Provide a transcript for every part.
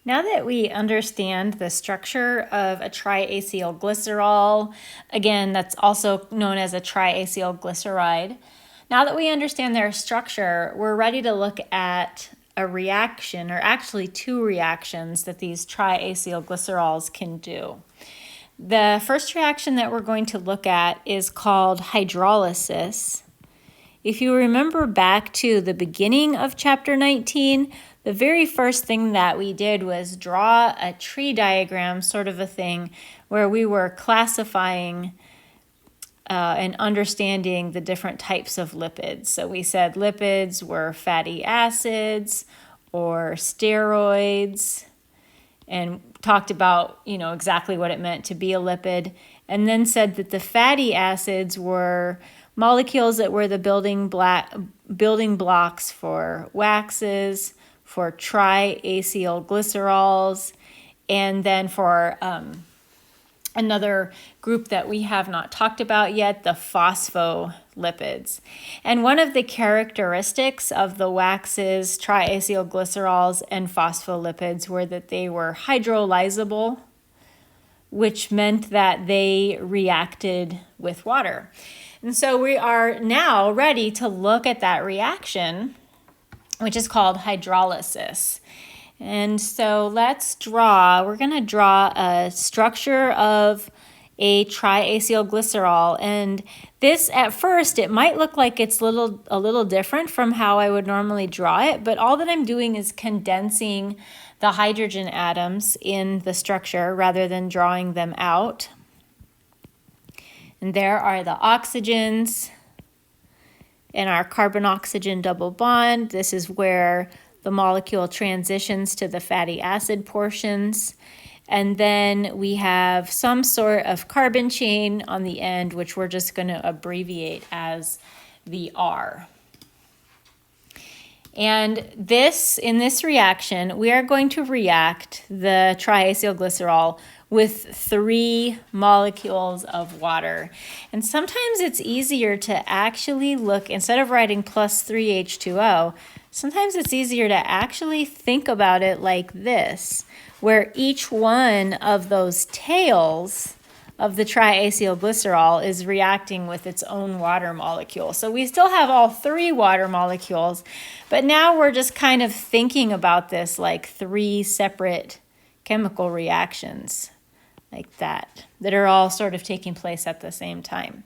Now that we understand the structure of a triacylglycerol, again, that's also known as a triacylglyceride, now that we understand their structure, we're ready to look at a reaction, or actually two reactions that these triacylglycerols can do. The first reaction that we're going to look at is called hydrolysis. If you remember back to the beginning of chapter 19, the very first thing that we did was draw a tree diagram, sort of a thing, where we were classifying and understanding the different types of lipids. So we said lipids were fatty acids or steroids, and talked about, exactly what it meant to be a lipid, and then said that the fatty acids were molecules that were the building blocks for waxes, for triacylglycerols, and then for another group that we have not talked about yet, the phospholipids. And one of the characteristics of the waxes, triacylglycerols, and phospholipids were that they were hydrolyzable, which meant that they reacted with water. And so we are now ready to look at that reaction, which is called hydrolysis. And so we're going to draw a structure of a triacylglycerol. And this, at first, it might look like it's a little different from how I would normally draw it, but all that I'm doing is condensing the hydrogen atoms in the structure rather than drawing them out. And there are the oxygens and our carbon-oxygen double bond. This is where the molecule transitions to the fatty acid portions. And then we have some sort of carbon chain on the end, which we're just going to abbreviate as the R. And in this reaction, we are going to react the triacylglycerol with 3 molecules of water. And sometimes it's easier to actually look, instead of writing plus 3H2O, sometimes it's easier to actually think about it like this, where each one of those tails of the triacylglycerol is reacting with its own water molecule. So we still have all 3 water molecules, but now we're just kind of thinking about this like 3 separate chemical reactions like that are all sort of taking place at the same time.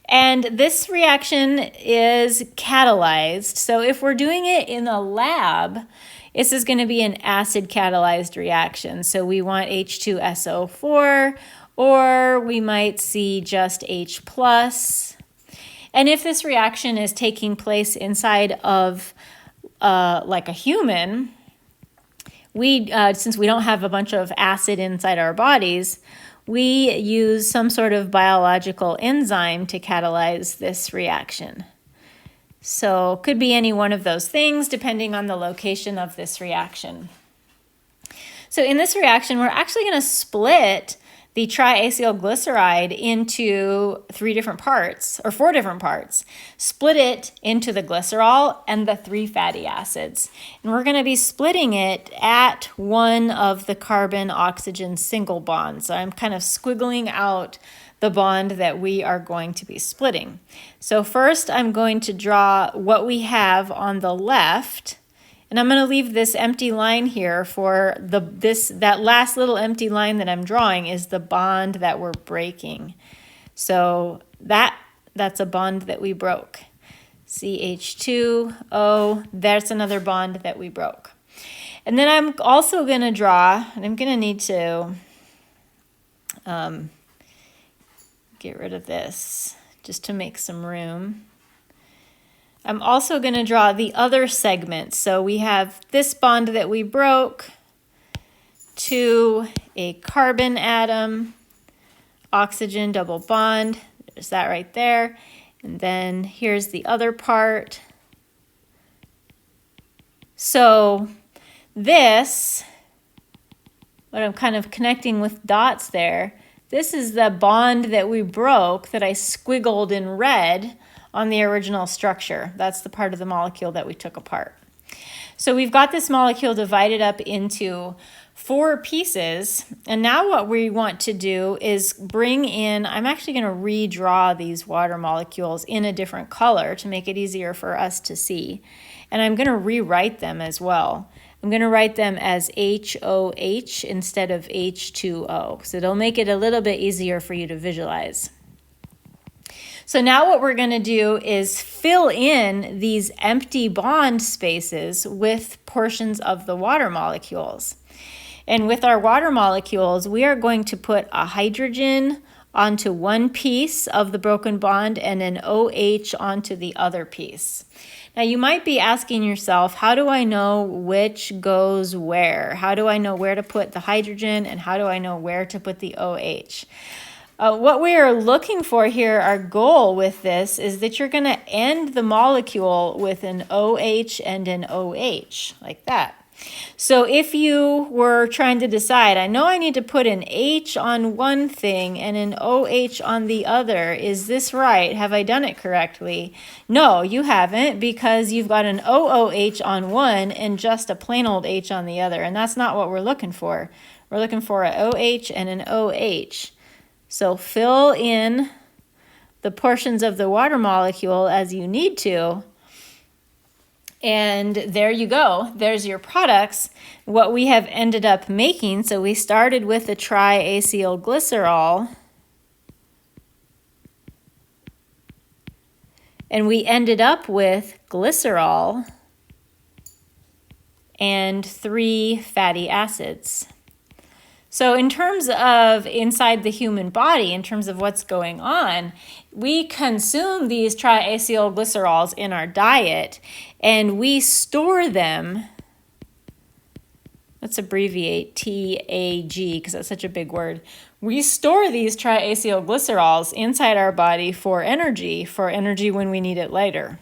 And this reaction is catalyzed. So if we're doing it in a lab, this is going to be an acid catalyzed reaction. So we want H2SO4, or we might see just H+. And if this reaction is taking place inside of like a human, since we don't have a bunch of acid inside our bodies, we use some sort of biological enzyme to catalyze this reaction. So it could be any one of those things depending on the location of this reaction. So in this reaction, we're actually going to split the triacylglyceride into 4 different parts. Split it into the glycerol and the 3 fatty acids. And we're going to be splitting it at one of the carbon-oxygen single bonds. So I'm kind of squiggling out the bond that we are going to be splitting. So first I'm going to draw what we have on the left, and I'm going to leave this empty line here for that last little empty line that I'm drawing is the bond that we're breaking. So that's a bond that we broke. CH2O, that's another bond that we broke. And then I'm also going to draw, and I'm going to need to get rid of this just to make some room. I'm also going to draw the other segment. So we have this bond that we broke to a carbon atom, oxygen double bond. There's that right there. And then here's the other part. So this, what I'm kind of connecting with dots there, this is the bond that we broke that I squiggled in red on the original structure. That's the part of the molecule that we took apart. So we've got this molecule divided up into 4 pieces, and now what we want to do is bring in, I'm actually going to redraw these water molecules in a different color to make it easier for us to see, and I'm going to rewrite them as well. I'm going to write them as HOH instead of H2O, so it'll make it a little bit easier for you to visualize. So now what we're going to do is fill in these empty bond spaces with portions of the water molecules. And with our water molecules, we are going to put a hydrogen onto one piece of the broken bond and an OH onto the other piece. Now you might be asking yourself, how do I know which goes where? How do I know where to put the hydrogen, and how do I know where to put the OH? What we are looking for here, our goal with this, is that you're going to end the molecule with an OH and an OH, like that. So if you were trying to decide, I know I need to put an H on one thing and an OH on the other. Is this right? Have I done it correctly? No, you haven't, because you've got an OOH on one and just a plain old H on the other, and that's not what we're looking for. We're looking for an OH and an OH. So fill in the portions of the water molecule as you need to. And there you go. There's your products, what we have ended up making. So we started with the triacylglycerol, and we ended up with glycerol and 3 fatty acids. So in terms of inside the human body, in terms of what's going on, we consume these triacylglycerols in our diet, and we store them. Let's abbreviate TAG because that's such a big word. We store these triacylglycerols inside our body for energy when we need it later.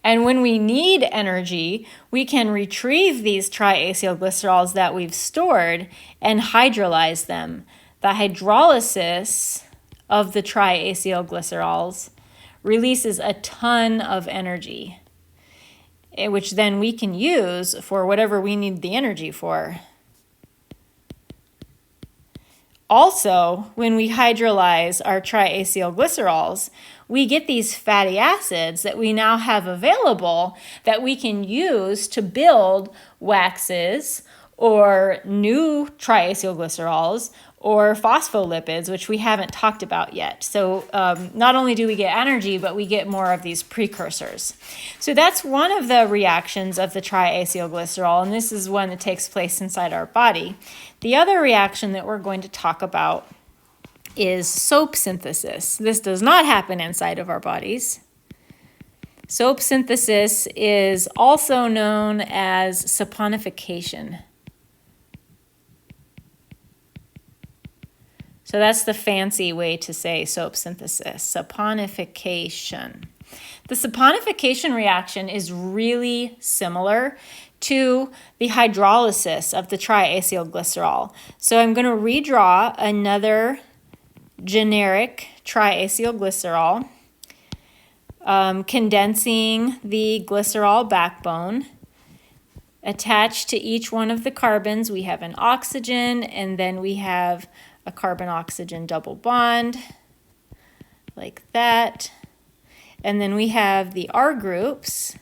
And when we need energy, we can retrieve these triacylglycerols that we've stored and hydrolyze them. The hydrolysis of the triacylglycerols releases a ton of energy, which then we can use for whatever we need the energy for. Also, when we hydrolyze our triacylglycerols, we get these fatty acids that we now have available that we can use to build waxes or new triacylglycerols or phospholipids, which we haven't talked about yet. So not only do we get energy, but we get more of these precursors. So that's one of the reactions of the triacylglycerol, and this is one that takes place inside our body. The other reaction that we're going to talk about is soap synthesis. This does not happen inside of our bodies. Soap synthesis is also known as saponification. So that's the fancy way to say soap synthesis, saponification. The saponification reaction is really similar to the hydrolysis of the triacylglycerol. So I'm going to redraw another generic triacylglycerol, condensing the glycerol backbone. Attached to each one of the carbons, we have an oxygen, and then we have a carbon-oxygen double bond, like that. And then we have the R groups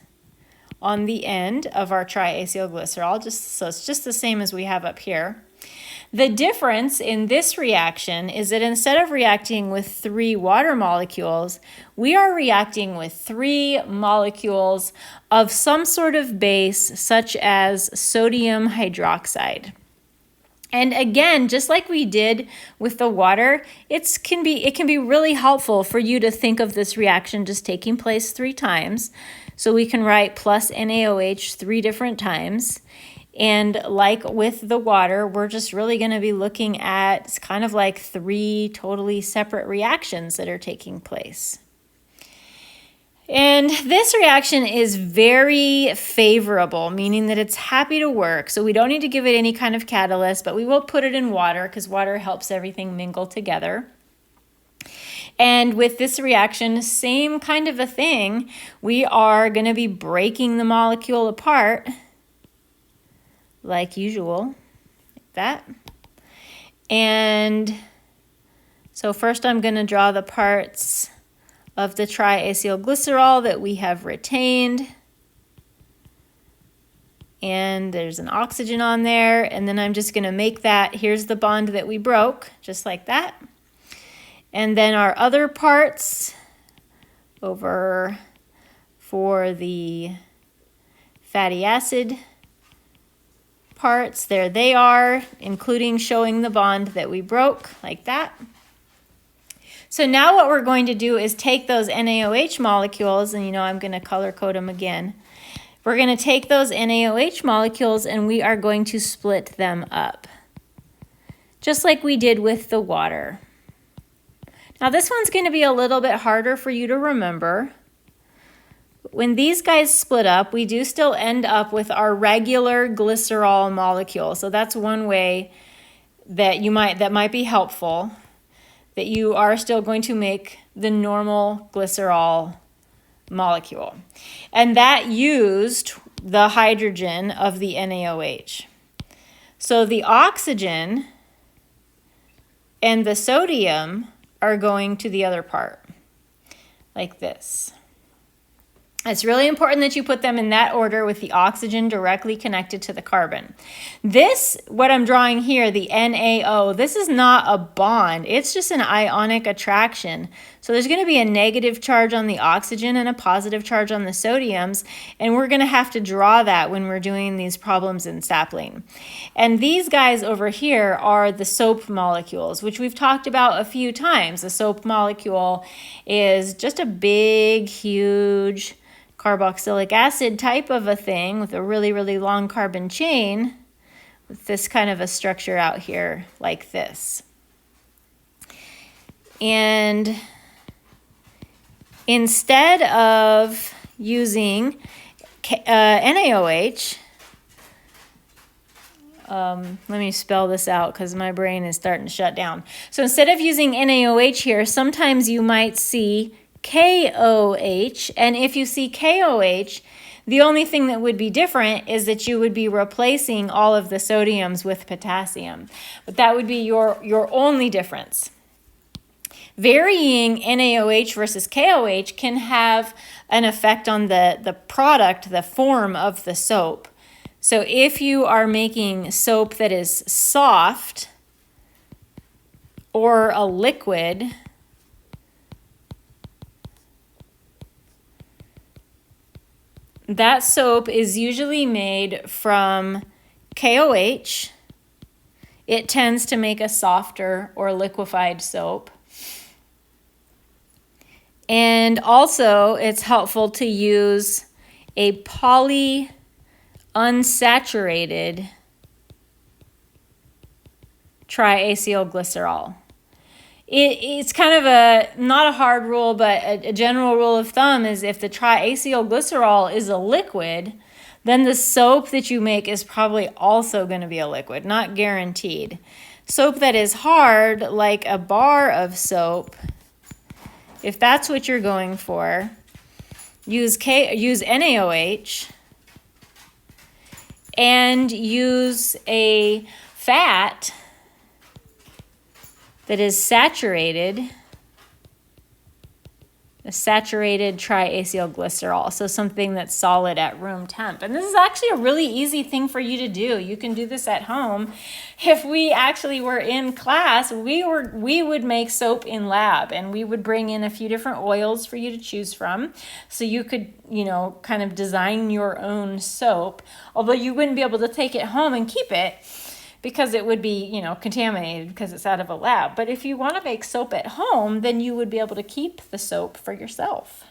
on the end of our triacylglycerol, so it's just the same as we have up here. The difference in this reaction is that instead of reacting with 3 water molecules, we are reacting with 3 molecules of some sort of base, such as sodium hydroxide. And again, just like we did with the water, it can be really helpful for you to think of this reaction just taking place 3 times. So we can write plus NaOH 3 different times. And like with the water, we're just really going to be looking at, it's kind of like 3 totally separate reactions that are taking place. And this reaction is very favorable, meaning that it's happy to work. So we don't need to give it any kind of catalyst, but we will put it in water because water helps everything mingle together. And with this reaction, same kind of a thing. We are going to be breaking the molecule apart like usual, like that. And so first I'm going to draw the parts of the triacylglycerol that we have retained. And there's an oxygen on there, and then I'm just going to make that, here's the bond that we broke, just like that. And then our other parts over for the fatty acid parts, there they are, including showing the bond that we broke, like that. So now what we're going to do is take those NaOH molecules, and I'm going to color code them again. We're going to take those NaOH molecules and we are going to split them up, just like we did with the water. Now this one's going to be a little bit harder for you to remember. When these guys split up, we do still end up with our regular glycerol molecule. So that's one way that that might be helpful, that you are still going to make the normal glycerol molecule. And that used the hydrogen of the NaOH. So the oxygen and the sodium are going to the other part, like this. It's really important that you put them in that order with the oxygen directly connected to the carbon. This, what I'm drawing here, the NaO, this is not a bond. It's just an ionic attraction. So there's going to be a negative charge on the oxygen and a positive charge on the sodiums, and we're going to have to draw that when we're doing these problems in sapling. And these guys over here are the soap molecules, which we've talked about a few times. The soap molecule is just a big, huge carboxylic acid type of a thing with a really, really long carbon chain with this kind of a structure out here like this. And instead of using NaOH, let me spell this out because my brain is starting to shut down. So instead of using NaOH here, sometimes you might see KOH, and if you see KOH, the only thing that would be different is that you would be replacing all of the sodiums with potassium. But that would be your only difference. Varying NaOH versus KOH can have an effect on the product, the form of the soap. So if you are making soap that is soft or a liquid, that soap is usually made from KOH. It tends to make a softer or liquefied soap. And also, it's helpful to use a polyunsaturated triacylglycerol. It's kind of not a hard rule, but a general rule of thumb is if the triacylglycerol is a liquid, then the soap that you make is probably also going to be a liquid, not guaranteed. Soap that is hard, like a bar of soap, if that's what you're going for, use NaOH and use a fat that is saturated, a saturated triacylglycerol, so something that's solid at room temp. And this is actually a really easy thing for you to do. You can do this at home. If we actually were in class, we would make soap in lab, and we would bring in a few different oils for you to choose from, so you could, kind of design your own soap, although you wouldn't be able to take it home and keep it, because it would be, contaminated because it's out of a lab. But if you want to make soap at home, then you would be able to keep the soap for yourself.